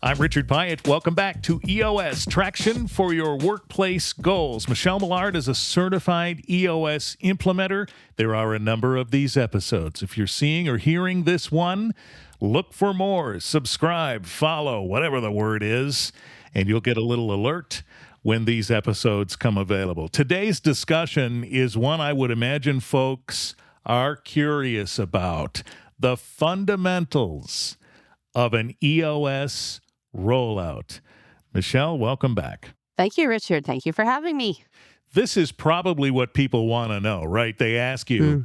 I'm Richard Pyatt. Welcome back to EOS, Traction for Your Workplace Goals. Michele Mollard is a certified EOS implementer. There are a number of these episodes. If you're seeing or hearing this one, look for more. Subscribe, follow, whatever the word is, and you'll get a little alert when these episodes come available. Today's discussion is one I would imagine folks are curious about: the fundamentals of an EOS rollout. Michele, welcome back. Thank you, Richard. Thank you for having me. This is probably what people want to know, right? They ask you,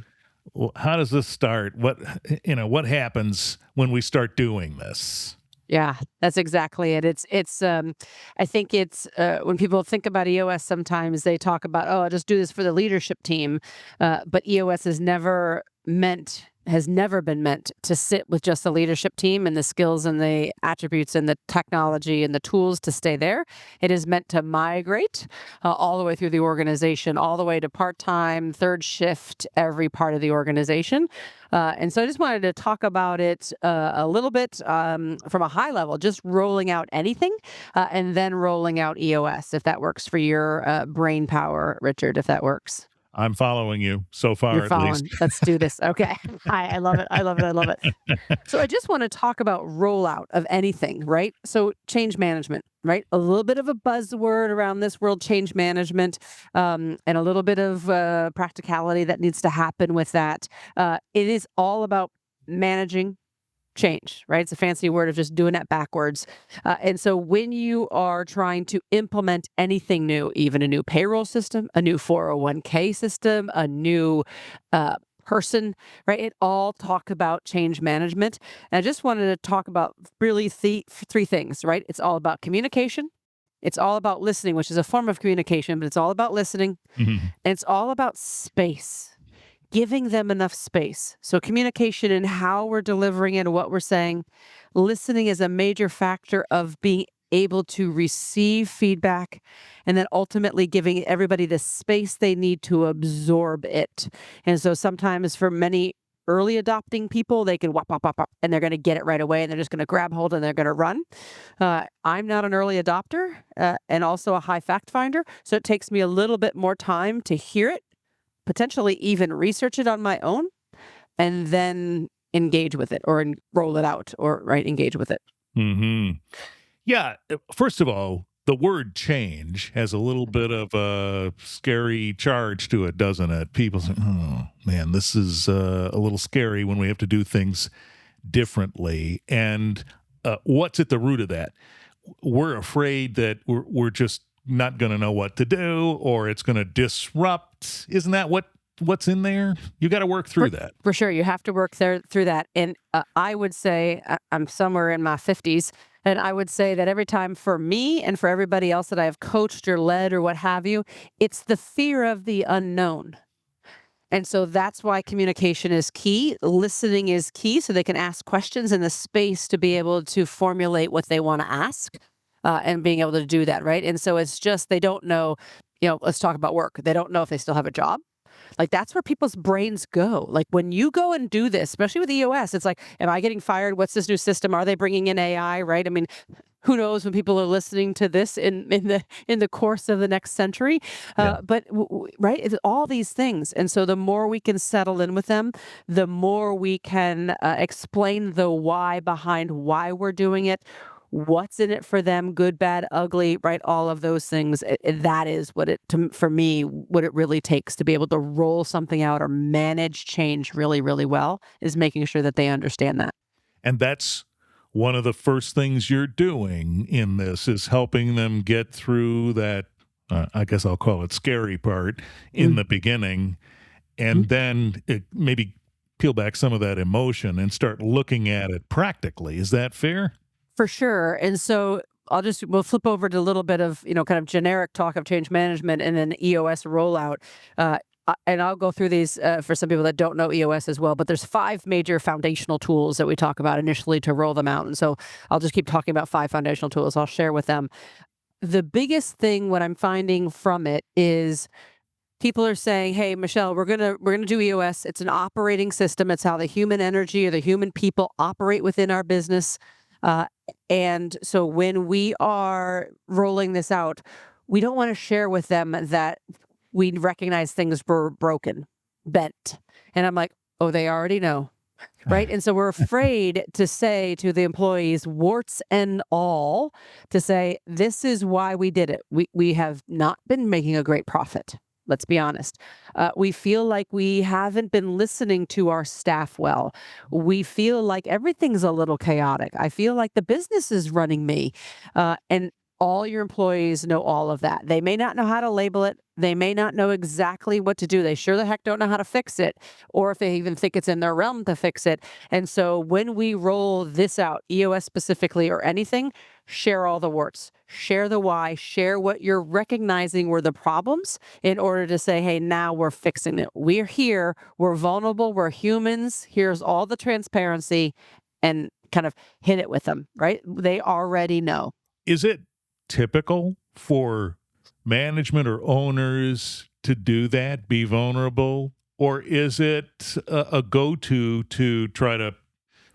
well, how does this start? What happens when we start doing this? Yeah, that's exactly it. I think it's when people think about EOS, sometimes they talk about, oh, I'll just do this for the leadership team. But EOS has never been meant to sit with just the leadership team and the skills and the attributes and the technology and the tools to stay there. It is meant to migrate all the way through the organization, all the way to part-time, third shift, every part of the organization. And so I just wanted to talk about it a little bit from a high level, just rolling out anything and then rolling out EOS, if that works for your brain power, Richard, if that works. I'm following you so far. You're at following. least. Let's do this. Okay. I love it. I love it. I love it. So I just want to talk about rollout of anything, right? So change management, right? A little bit of a buzzword around this world, change management, and a little bit of practicality that needs to happen with that. It is all about managing change, right? It's a fancy word of just doing it backwards. And so when you are trying to implement anything new, even a new payroll system, a new 401k system, a new person, right? It all talk about change management. And I just wanted to talk about really three things, right? It's all about communication. It's all about listening, which is a form of communication, but it's all about listening. Mhm. And it's all about space. Giving them enough space. So communication and how we're delivering it and what we're saying. Listening is a major factor of being able to receive feedback and then ultimately giving everybody the space they need to absorb it. And so sometimes for many early adopting people, they can whop, and they're going to get it right away and they're just going to grab hold and they're going to run. I'm not an early adopter and also a high fact finder. So it takes me a little bit more time to hear it, potentially even research it on my own, and then engage with it or roll it out or engage with it. Mm-hmm. Yeah. First of all, the word change has a little bit of a scary charge to it, doesn't it? People say, oh, man, this is a little scary when we have to do things differently. And what's at the root of that? We're afraid that we're just not going to know what to do, or it's going to disrupt. Isn't that what's in there? You got to work through that. For sure. You have to work through that. And I would say I'm somewhere in my 50s, and I would say that every time for me and for everybody else that I have coached or led or what have you, it's the fear of the unknown. And so that's why communication is key. Listening is key so they can ask questions in the space to be able to formulate what they want to ask. And being able to do that, right? And so it's just, they don't know, let's talk about work. They don't know if they still have a job. Like, that's where people's brains go. Like, when you go and do this, especially with EOS, it's like, am I getting fired? What's this new system? Are they bringing in AI, right? I mean, who knows when people are listening to this in the course of the next century? But right, it's all these things. And so the more we can settle in with them, the more we can explain the why behind why we're doing it, what's in it for them, good, bad, ugly, right? All of those things. That is for me, what it really takes to be able to roll something out or manage change really, really well is making sure that they understand that. And that's one of the first things you're doing in this, is helping them get through that, I guess I'll call it scary part in the beginning, and then maybe peel back some of that emotion and start looking at it practically. Is that fair? For sure. And so we'll flip over to a little bit of, kind of generic talk of change management and then EOS rollout. And I'll go through these for some people that don't know EOS as well, but there's 5 major foundational tools that we talk about initially to roll them out. And so I'll just keep talking about 5 foundational tools. I'll share with them. The biggest thing, what I'm finding from it, is people are saying, hey, Michele, we're gonna do EOS. It's an operating system. It's how the human energy or the human people operate within our business. Uh, and so when we are rolling this out, we don't want to share with them that we recognize things were broken, bent. And I'm like, oh, they already know. Right. And so we're afraid to say to the employees, warts and all, to say, this is why we did it. We have not been making a great profit. Let's be honest. We feel like we haven't been listening to our staff well. We feel like everything's a little chaotic. I feel like the business is running me. And all your employees know all of that. They may not know how to label it. They may not know exactly what to do. They sure the heck don't know how to fix it, or if they even think it's in their realm to fix it. And so when we roll this out, EOS specifically or anything, share all the warts, share the why, share what you're recognizing were the problems in order to say, hey, now we're fixing it. We're here. We're vulnerable. We're humans. Here's all the transparency, and kind of hit it with them, right? They already know. Is it typical for management or owners to do that, be vulnerable? Or is it a go-to to try to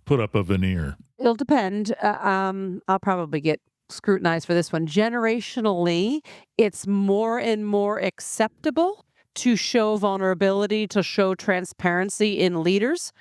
put up a veneer? It'll depend. I'll probably get scrutinized for this one. Generationally, it's more and more acceptable to show vulnerability, to show transparency in leaders.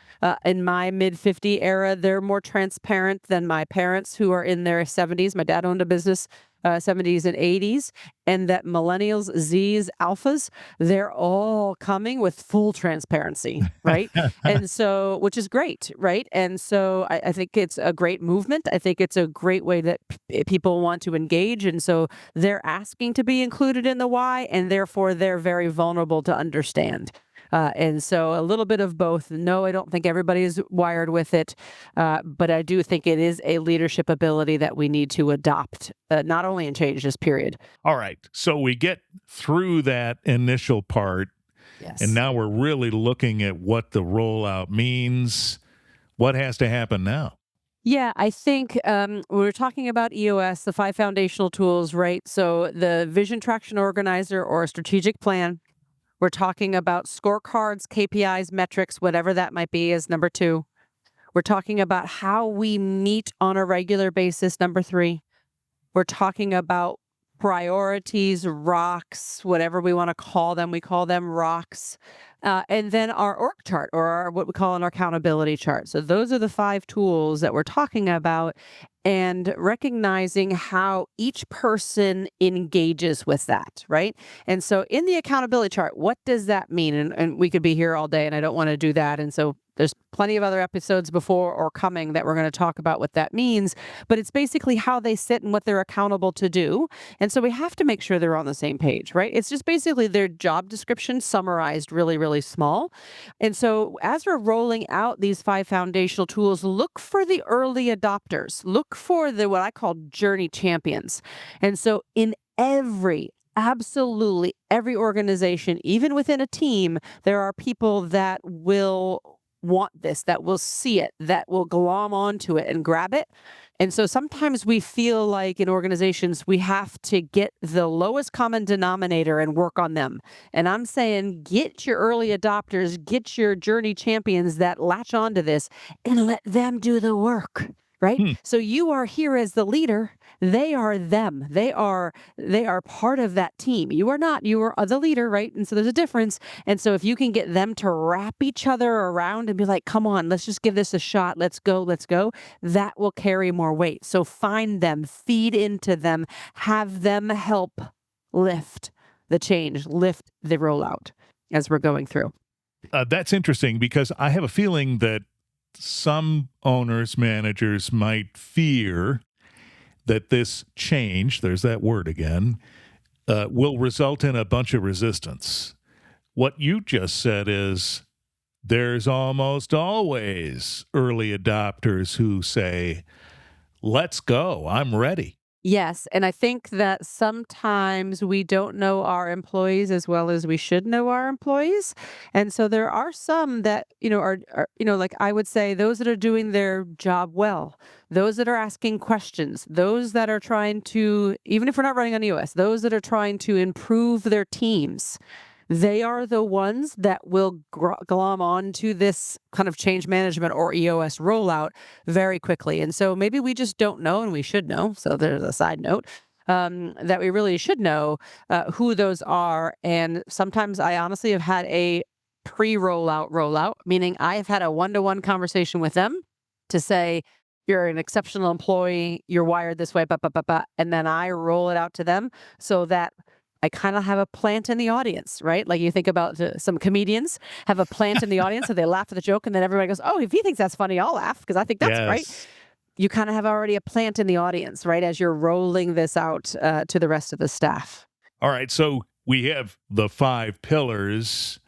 In my mid 50 era, they're more transparent than my parents who are in their 70s. My dad owned a business 70s and 80s, and that millennials, Zs, alphas, they're all coming with full transparency, right? And so, which is great, right? And so I think it's a great movement. I think it's a great way that people want to engage. And so they're asking to be included in the why, and therefore they're very vulnerable to understand. And so a little bit of both. No, I don't think everybody is wired with it, but I do think it is a leadership ability that we need to adopt, not only in change, just period. All right. So we get through that initial part, Yes. and now we're really looking at what the rollout means. What has to happen now? Yeah, I think we're talking about EOS, the 5 foundational tools, right? So the vision traction organizer or a strategic plan. We're talking about scorecards, KPIs, metrics, whatever that might be, is number 2. We're talking about how we meet on a regular basis, number 3. We're talking about priorities, rocks, whatever we want to call them. We call them rocks. And then our org chart, or what we call an accountability chart. So those are the 5 tools that we're talking about, and recognizing how each person engages with that, right? And so in the accountability chart, what does that mean? And we could be here all day, and I don't want to do that. And so there's plenty of other episodes before or coming that we're going to talk about what that means, but it's basically how they sit and what they're accountable to do. And so we have to make sure they're on the same page, right? It's just basically their job description summarized really, really small. And so as we're rolling out these 5 foundational tools, look for the early adopters, look for the what I call journey champions. And so in absolutely every organization, even within a team, there are people that will want this, that will see it, that will glom onto it and grab it. And so sometimes we feel like in organizations, we have to get the lowest common denominator and work on them. And I'm saying, get your early adopters, get your journey champions that latch onto this, and let them do the work. Right? So you are here as the leader. They are them. They are part of that team. You are not. You are the leader, right? And so there's a difference. And so if you can get them to wrap each other around and be like, come on, let's just give this a shot. Let's go. That will carry more weight. So find them, feed into them, have them help lift the change, lift the rollout as we're going through. That's interesting, because I have a feeling that some owners, managers might fear that this change, there's that word again, will result in a bunch of resistance. What you just said is there's almost always early adopters who say, let's go, I'm ready. Yes, and I think that sometimes we don't know our employees as well as we should know our employees. And so there are some that, are like I would say those that are doing their job well, those that are asking questions, those that are trying to, even if we're not running on EOS, those that are trying to improve their teams, they are the ones that will glom on to this kind of change management or EOS rollout very quickly. And so maybe we just don't know, and we should know. So there's a side note that we really should know who those are. And sometimes I honestly have had a rollout, meaning I have had a one-to-one conversation with them to say, you're an exceptional employee, you're wired this way, and then I roll it out to them so that I kind of have a plant in the audience, right? Like you think about some comedians have a plant in the audience, so they laugh at the joke, and then everybody goes, "Oh, if he thinks that's funny, I'll laugh because I think that's great." Yes. You kind of have already a plant in the audience, right? As you're rolling this out to the rest of the staff. All right. So we have the 5 pillars,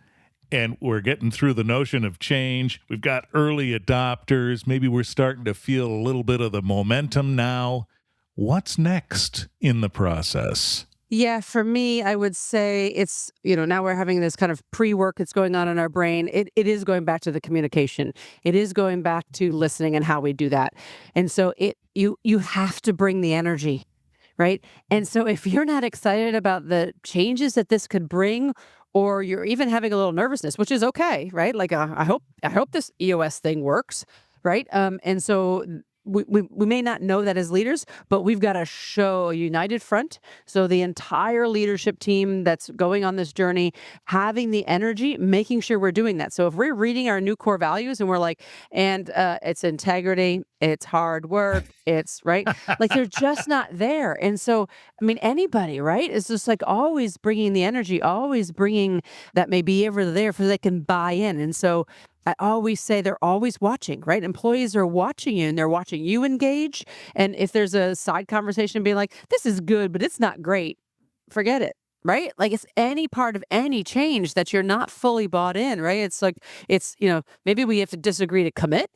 and we're getting through the notion of change. We've got early adopters. Maybe we're starting to feel a little bit of the momentum now. What's next in the process? Yeah, for me, I would say it's, now we're having this kind of pre-work that's going on in our brain. It is going back to the communication. It is going back to listening and how we do that. And so you have to bring the energy, right? And so if you're not excited about the changes that this could bring, or you're even having a little nervousness, which is okay, right? Like I hope this EOS thing works, right? And so we may not know that as leaders, but we've got to show a united front. So the entire leadership team that's going on this journey, having the energy, making sure we're doing that. So if we're reading our new core values and we're like, it's integrity, it's hard work, it's right, like they're just not there. And so, I mean, anybody, right, is just like always bringing the energy, always bringing that may be ever there so they can buy in. And so I always say they're always watching, right? Employees are watching you and they're watching you engage. And if there's a side conversation being like, this is good, but it's not great, forget it, right? Like it's any part of any change that you're not fully bought in, right? It's like, maybe we have to disagree to commit,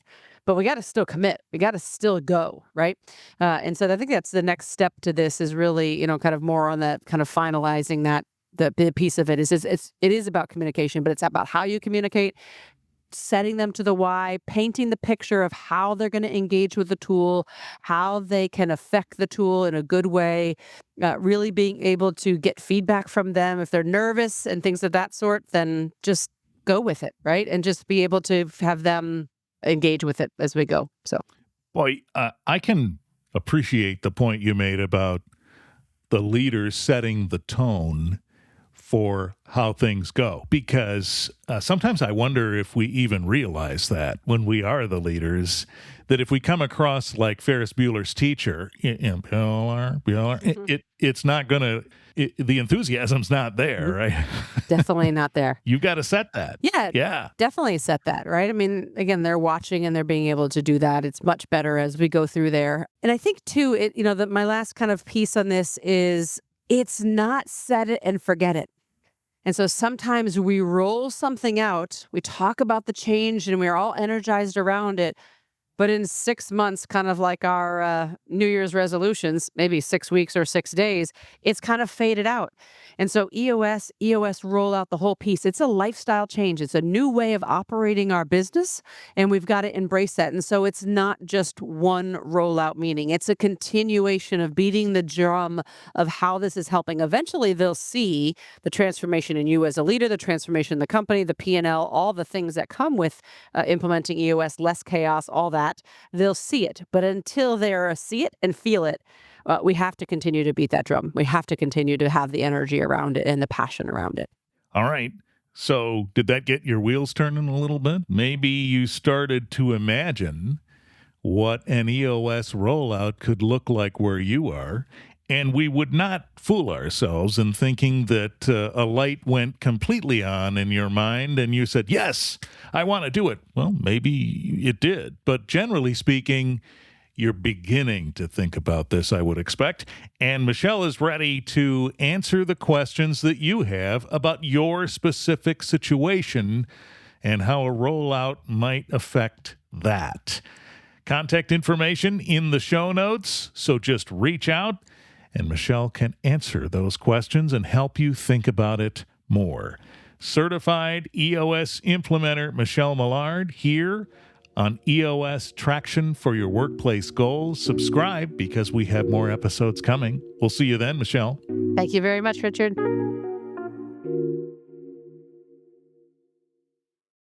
but we got to still commit. We got to still go, right? And so I think that's the next step to this is really, kind of more on that kind of finalizing that. The big piece of it is about communication, but it's about how you communicate, setting them to the why, painting the picture of how they're going to engage with the tool, how they can affect the tool in a good way, really being able to get feedback from them. If they're nervous and things of that sort, then just go with it, right? And just be able to have them engage with it as we go. So, Boy, I can appreciate the point you made about the leaders setting the tone for how things go, because sometimes I wonder if we even realize that when we are the leaders, that if we come across like Ferris Bueller's teacher, it's not going to, the enthusiasm's not there, right? Definitely not there. You've got to set that. Yeah. Definitely set that, right? I mean, again, they're watching and they're being able to do that. It's much better as we go through there. And I think too, my last kind of piece on this is it's not set it and forget it. And so sometimes we roll something out, we talk about the change and we're all energized around it. But in 6 months, kind of like our New Year's resolutions, maybe 6 weeks or 6 days, it's kind of faded out. And so EOS rollout, the whole piece, it's a lifestyle change. It's a new way of operating our business, and we've got to embrace that. And so it's not just one rollout meeting. It's a continuation of beating the drum of how this is helping. Eventually, they'll see the transformation in you as a leader, the transformation in the company, the P&L, all the things that come with implementing EOS, less chaos, all that. They'll see it. But until they see it and feel it, we have to continue to beat that drum. We have to continue to have the energy around it and the passion around it. All right. So did that get your wheels turning a little bit? Maybe you started to imagine what an EOS rollout could look like where you are. And we would not fool ourselves in thinking that a light went completely on in your mind and you said, yes, I want to do it. Well, maybe it did. But generally speaking, you're beginning to think about this, I would expect. And Michele is ready to answer the questions that you have about your specific situation and how a rollout might affect that. Contact information in the show notes, so just reach out and Michele can answer those questions and help you think about it more. Certified EOS Implementer Michele Mollard here on EOS Traction for Your Workplace Goals. Subscribe because we have more episodes coming. We'll see you then, Michele. Thank you very much, Richard.